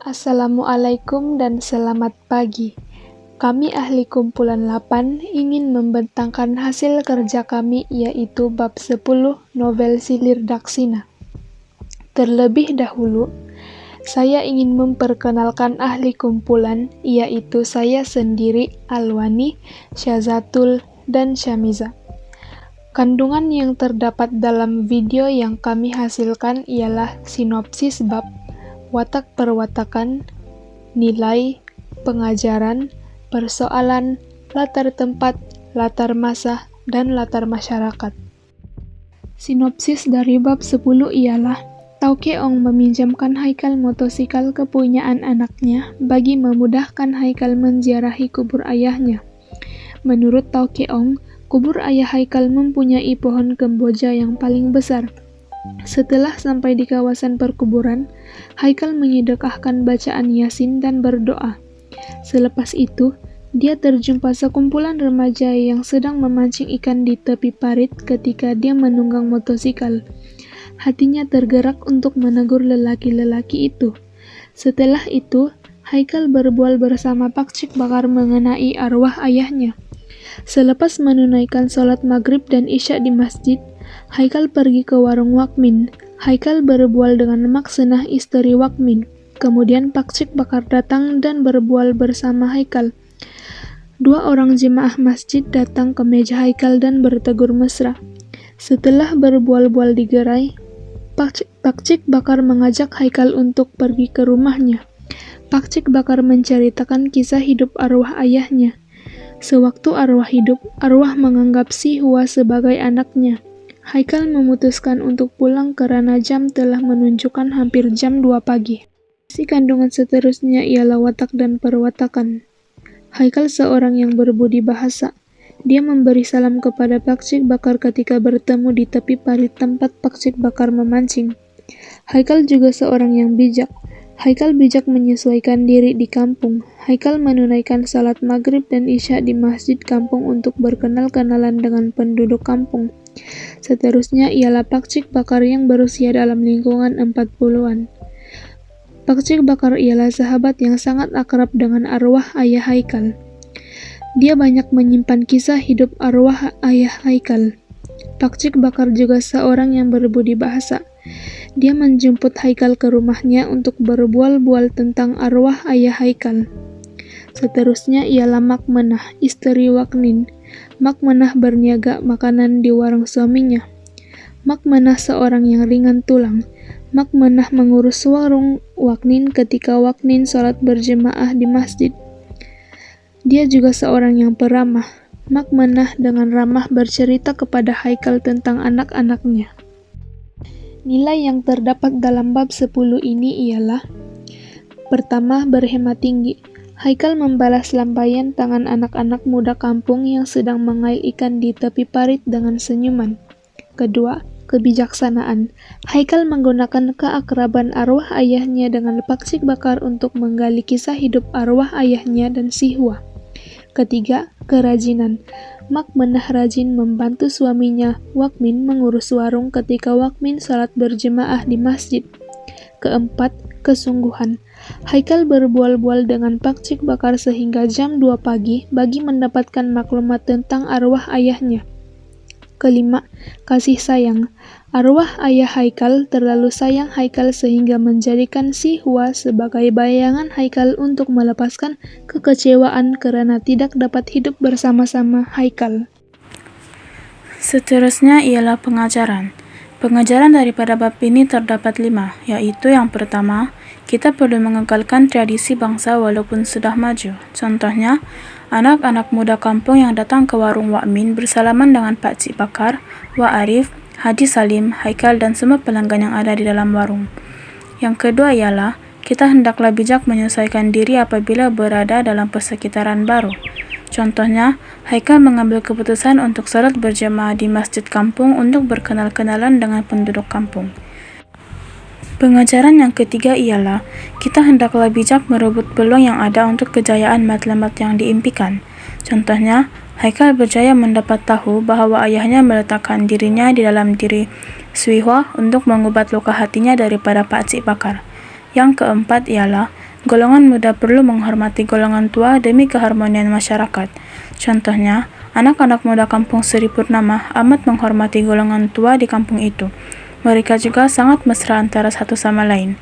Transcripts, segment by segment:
Assalamualaikum dan selamat pagi. Kami ahli kumpulan 8 ingin membentangkan hasil kerja kami yaitu bab 10 novel Silir Daksina. Terlebih dahulu, saya ingin memperkenalkan ahli kumpulan yaitu saya sendiri Alwani, Syazatul, dan Syamiza. Kandungan yang terdapat dalam video yang kami hasilkan ialah sinopsis bab, watak perwatakan, nilai, pengajaran, persoalan, latar tempat, latar masa, dan latar masyarakat. Sinopsis dari bab 10 ialah Tau Keong meminjamkan Haikal motosikal kepunyaan anaknya bagi memudahkan Haikal menziarahi kubur ayahnya. Menurut Tau Keong, kubur ayah Haikal mempunyai pohon kemboja yang paling besar. Setelah sampai di kawasan perkuburan, Haikal menyedekahkan bacaan Yasin dan berdoa. Selepas itu, dia terjumpa sekumpulan remaja yang sedang memancing ikan di tepi parit ketika dia menunggang motosikal. Hatinya tergerak untuk menegur lelaki-lelaki itu. Setelah itu, Haikal berbual bersama Pak Cik Bakar mengenai arwah ayahnya. Selepas menunaikan sholat maghrib dan isya di masjid, Haikal pergi ke warung Wakmin. Haikal berbual dengan Maksenah istri Wakmin. Kemudian Pak Cik Bakar datang dan berbual bersama Haikal. Dua orang jemaah masjid datang ke meja Haikal dan bertegur mesra. Setelah berbual-bual di gerai, Pak Cik Bakar mengajak Haikal untuk pergi ke rumahnya. Pak Cik Bakar menceritakan kisah hidup arwah ayahnya. Sewaktu arwah hidup, arwah menganggap si Hua sebagai anaknya. Haikal memutuskan untuk pulang karena jam telah menunjukkan hampir jam 2 pagi. Si kandungan seterusnya ialah watak dan perwatakan. Haikal seorang yang berbudi bahasa. Dia memberi salam kepada Pak Cik Bakar ketika bertemu di tepi parit tempat Pak Cik Bakar memancing. Haikal juga seorang yang bijak. Haikal bijak menyesuaikan diri di kampung. Haikal menunaikan salat maghrib dan isya di masjid kampung untuk berkenal-kenalan dengan penduduk kampung. Seterusnya ialah Pak Cik Bakar yang berusia dalam lingkungan 40-an. Pak Cik Bakar ialah sahabat yang sangat akrab dengan arwah ayah Haikal. Dia banyak menyimpan kisah hidup arwah ayah Haikal. Pak Cik Bakar juga seorang yang berbudi bahasa. Dia menjemput Haikal ke rumahnya untuk berbual-bual tentang arwah ayah Haikal. Seterusnya ialah Makmenah, istri Waknin. Makmenah berniaga makanan di warung suaminya. Makmenah seorang yang ringan tulang. Makmenah mengurus warung Waknin ketika Waknin sholat berjemaah di masjid. Dia juga seorang yang peramah. Makmenah dengan ramah bercerita kepada Haikal tentang anak-anaknya. Nilai yang terdapat dalam bab 10 ini ialah: pertama, berhemat tinggi. Haikal membalas lambaian tangan anak-anak muda kampung yang sedang mengail ikan di tepi parit dengan senyuman. Kedua, kebijaksanaan. Haikal menggunakan keakraban arwah ayahnya dengan Pak Cik Bakar untuk menggali kisah hidup arwah ayahnya dan si Hua. Ketiga, kerajinan. Makmenah rajin membantu suaminya, Wakmin, mengurus warung ketika Wakmin salat berjemaah di masjid. Keempat, kesungguhan. Haikal berbual-bual dengan Pak Cik Bakar sehingga jam 2 pagi bagi mendapatkan maklumat tentang arwah ayahnya. Kelima, kasih sayang. Arwah ayah Haikal terlalu sayang Haikal sehingga menjadikan si Hua sebagai bayangan Haikal untuk melepaskan kekecewaan karena tidak dapat hidup bersama-sama Haikal. Seterusnya ialah pengajaran. Pengajaran daripada bab ini terdapat 5, yaitu yang pertama, kita perlu mengekalkan tradisi bangsa walaupun sudah maju. Contohnya, anak-anak muda kampung yang datang ke warung Wakmin bersalaman dengan Pak Cik Bakar, Wak Arif, Haji Salim, Haikal dan semua pelanggan yang ada di dalam warung. Yang kedua ialah, kita hendaklah bijak menyesuaikan diri apabila berada dalam persekitaran baru. Contohnya, Haikal mengambil keputusan untuk salat berjemaah di masjid kampung untuk berkenal-kenalan dengan penduduk kampung. Pengajaran yang ketiga ialah, kita hendaklah bijak merebut peluang yang ada untuk kejayaan matlamat yang diimpikan. Contohnya, Haikal berjaya mendapat tahu bahawa ayahnya meletakkan dirinya di dalam diri Sui Hua untuk mengubat luka hatinya daripada Pak Cik Bakar. Yang keempat ialah, Golongan muda perlu menghormati golongan tua demi keharmonian masyarakat. Contohnya, anak-anak muda kampung Seri Purnama amat menghormati golongan tua di kampung itu. Mereka juga sangat mesra antara satu sama lain.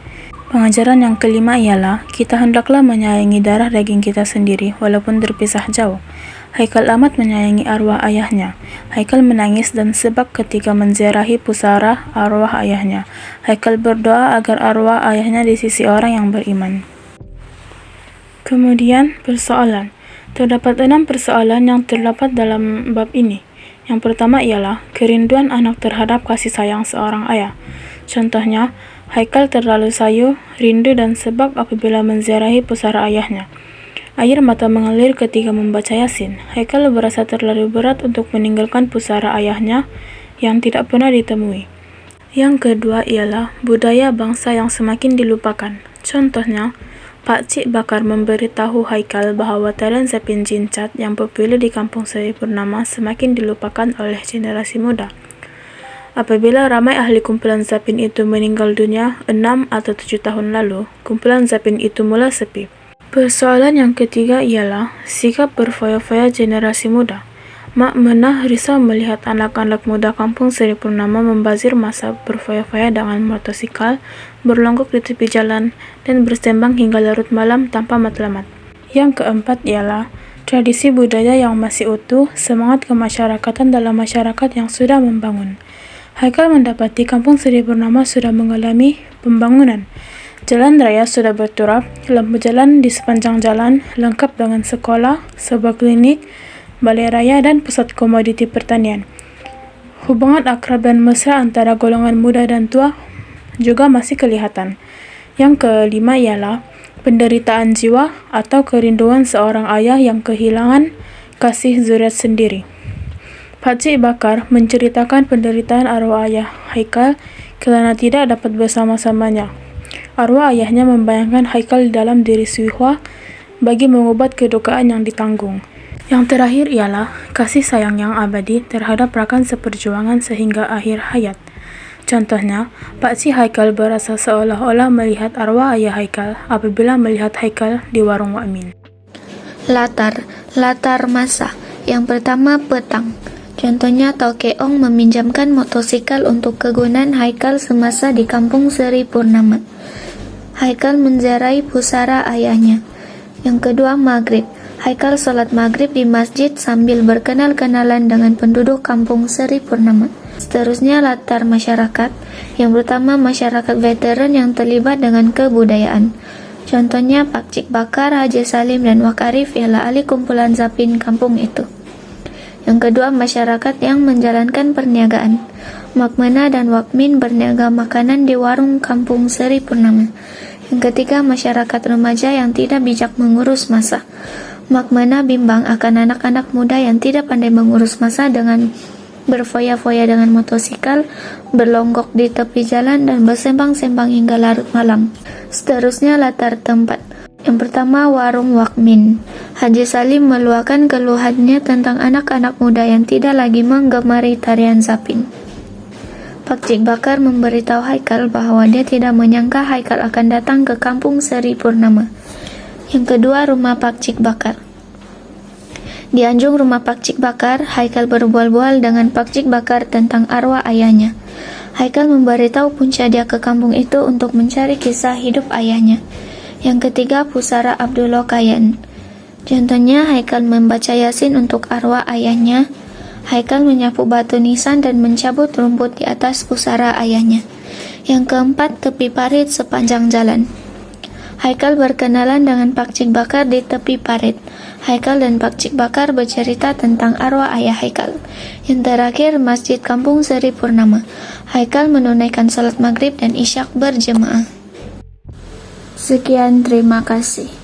Pengajaran yang kelima ialah, kita hendaklah menyayangi darah daging kita sendiri walaupun terpisah jauh. Haikal amat menyayangi arwah ayahnya. Haikal menangis dan sebab ketika menziarahi pusara arwah ayahnya. Haikal berdoa agar arwah ayahnya di sisi orang yang beriman. Kemudian, persoalan. Terdapat 6 persoalan yang terdapat dalam bab ini. Yang pertama ialah kerinduan anak terhadap kasih sayang seorang ayah. Contohnya, Haikal terlalu sayu, rindu dan sebab apabila menziarahi pusara ayahnya. Air mata mengalir ketika membaca Yasin. Haikal berasa terlalu berat untuk meninggalkan pusara ayahnya yang tidak pernah ditemui. Yang kedua ialah budaya bangsa yang semakin dilupakan. Contohnya, Pak Cik Bakar memberitahu Haikal bahwa talent Zapin Jincat yang populer di kampung Seri Purnama semakin dilupakan oleh generasi muda. Apabila ramai ahli kumpulan Zapin itu meninggal dunia 6 atau 7 tahun lalu, kumpulan Zapin itu mula sepi. Persoalan yang ketiga ialah sikap berfoya-foya generasi muda. Mak Menah risau melihat anak-anak muda kampung Seri Purnama membazir masa berfoya-foya dengan motosikal, berlongkok di tepi jalan, dan bersembang hingga larut malam tanpa matlamat. Yang keempat ialah tradisi budaya yang masih utuh, semangat kemasyarakatan dalam masyarakat yang sudah membangun. Haikal mendapati kampung Seri Purnama sudah mengalami pembangunan. Jalan raya sudah berturap, lampu jalan di sepanjang jalan, lengkap dengan sekolah, sebuah klinik, balai raya, dan pusat komoditi pertanian. Hubungan akrab dan mesra antara golongan muda dan tua juga masih kelihatan. Yang kelima ialah penderitaan jiwa atau kerinduan seorang ayah yang kehilangan kasih zuriat sendiri. Pak Cik Bakar menceritakan penderitaan arwah ayah Haikal kerana tidak dapat bersama-samanya. Arwah ayahnya membayangkan Haikal di dalam diri Suihwa bagi mengubat kedukaan yang ditanggung. Yang terakhir ialah kasih sayang yang abadi terhadap rakan seperjuangan sehingga akhir hayat. Contohnya, Pak Cik Haikal berasa seolah-olah melihat arwah ayah Haikal apabila melihat Haikal di warung Wak Min. Latar masa. Yang pertama, petang. Contohnya, Tauke Ong meminjamkan motosikal untuk kegunaan Haikal semasa di kampung Seri Purnama. Haikal menziarahi pusara ayahnya. Yang kedua, maghrib. Haikal sholat maghrib di masjid sambil berkenal-kenalan dengan penduduk kampung Seri Purnama. Seterusnya, latar masyarakat. Yang pertama, masyarakat veteran yang terlibat dengan kebudayaan. Contohnya, Pak Cik Bakar, Haji Salim, dan Wak Arif ialah ahli kumpulan Zapin kampung itu. Yang kedua, masyarakat yang menjalankan perniagaan. Mak Menah dan Wak Min berniaga makanan di warung kampung Seri Purnama. Yang ketiga, masyarakat remaja yang tidak bijak mengurus masa. Mak Menah bimbang akan anak-anak muda yang tidak pandai mengurus masa dengan berfoya-foya dengan motosikal, berlonggok di tepi jalan, dan bersembang-sembang hingga larut malam. Seterusnya, latar tempat. Yang pertama, warung Wak Min. Haji Salim meluahkan keluhannya tentang anak-anak muda yang tidak lagi menggemari tarian Zapin. Pak Cik Bakar memberitahu Haikal bahwa dia tidak menyangka Haikal akan datang ke kampung Seri Purnama. Yang kedua, rumah Pak Cik Bakar. Di anjung rumah Pak Cik Bakar, Haikal berbual-bual dengan Pak Cik Bakar tentang arwah ayahnya. Haikal memberitahu punca dia ke kampung itu untuk mencari kisah hidup ayahnya. Yang ketiga, pusara Abdullah Kayan. Contohnya, Haikal membaca Yasin untuk arwah ayahnya. Haikal menyapu batu nisan dan mencabut rumput di atas pusara ayahnya. Yang keempat, tepi parit sepanjang jalan. Haikal berkenalan dengan Pak Cik Bakar di tepi parit. Haikal dan Pak Cik Bakar bercerita tentang arwah ayah Haikal. Yang terakhir, masjid kampung Seri Purnama. Haikal menunaikan salat maghrib dan isyak berjemaah. Sekian, terima kasih.